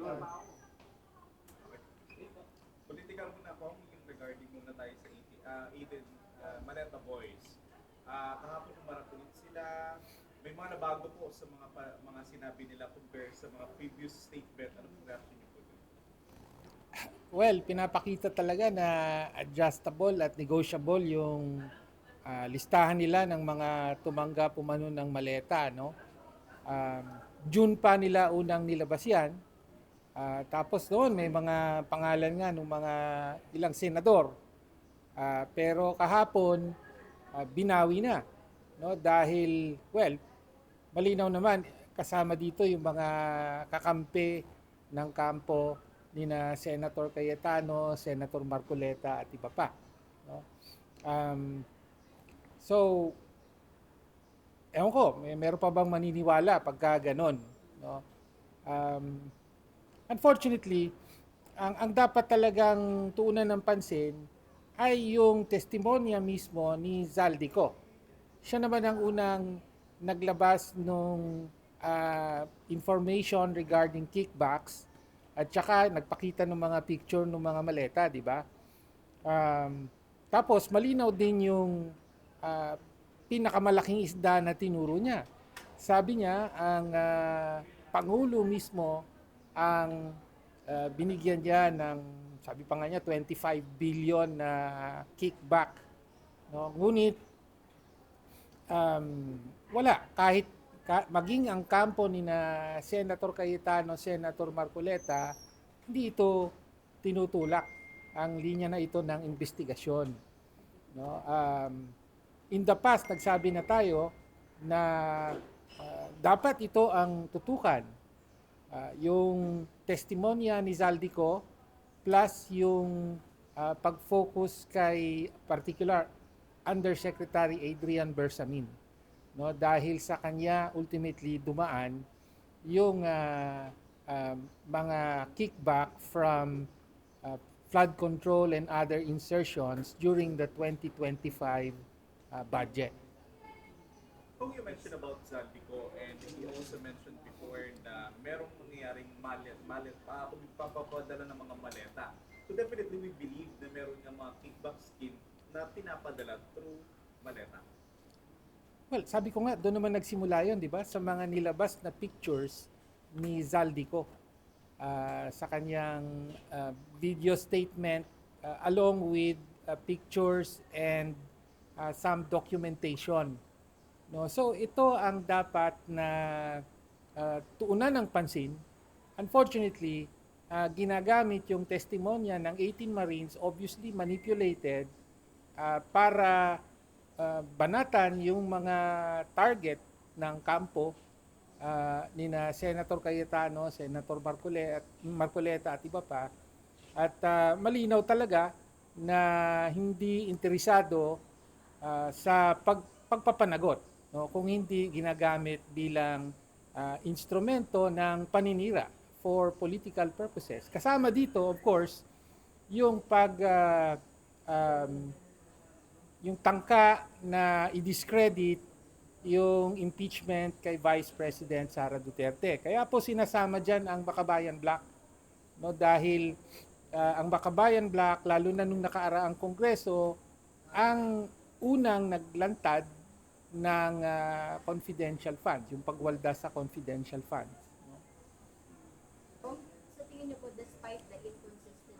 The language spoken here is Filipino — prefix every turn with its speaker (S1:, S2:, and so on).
S1: Okay. Political muna po, regarding muna tayo sa Eden Maleta Boys. Kahapon umarap ulit sila. May mga nabago po sa mga sinabi nila compare sa mga previous statement. Ano po reaction niyo po doon?
S2: Well, pinapakita talaga na adjustable at negotiable yung listahan nila ng mga tumanggap umano ng maleta, no? Um, June pa nila unang nilabas yan. Tapos noon may mga pangalan nga ng mga ilang senador. Pero kahapon binawi na, no? Dahil malinaw naman kasama dito yung mga kakampi ng kampo ni na Senator Cayetano, Senator Marcoleta at iba pa, no? Um, so, ewan ko, meron pa bang maniniwala pagka ganon, no? Um, Unfortunately, ang dapat talagang tuunan ng pansin ay yung testimonya mismo ni Zaldico. Siya naman ang unang naglabas nung information regarding kickbacks at saka nagpakita ng mga picture ng mga maleta, di ba? Tapos malinaw din yung ah, pinakamalaking isda na tinuro niya. Sabi niya, ang Pangulo mismo ang binigyan niya ng, sabi pa nga niya, 25 billion na kickback. No? Ngunit, wala. Maging ang kampo ni na Senator Cayetano, Senator Marcoleta, hindi ito tinutulak ang linya na ito ng investigasyon. No? In the past, nagsabi na tayo na dapat ito ang tutukan. Yung testimonya ni Zaldico plus yung pag-focus kay particular Undersecretary Adrian Bersamin, no, dahil sa kanya ultimately dumaan yung mga kickback from flood control and other insertions during the 2025 budget.
S1: Kung you mentioned about Zaldico and he also mentioned before na merong nangyayaring papapadala ng mga maleta. So definitely we believe na meron ng mga kickback scheme na pinapadala through maleta.
S2: Well, sabi ko nga, doon naman nagsimula yun, di ba? Sa mga nilabas na pictures ni Zaldico sa kanyang video statement along with pictures and some documentation. No? So ito ang dapat na tuunan ng pansin. Unfortunately, ginagamit yung testimonya ng 18 Marines, obviously manipulated para banatan yung mga target ng kampo ni na Senator Cayetano, Senator Marcoleta at iba pa. At malinaw talaga na hindi interesado sa pagpapanagot, no? Kung hindi ginagamit bilang instrumento ng paninira for political purposes. Kasama dito, of course, yung yung tangka na i-discredit yung impeachment kay Vice President Sara Duterte. Kaya po sinasama dyan ang Bakabayan Black, no, dahil ang Bakabayan Black, lalo na nung nakaaraang kongreso, ang unang naglantad ng confidential funds, yung pagwalda sa confidential funds.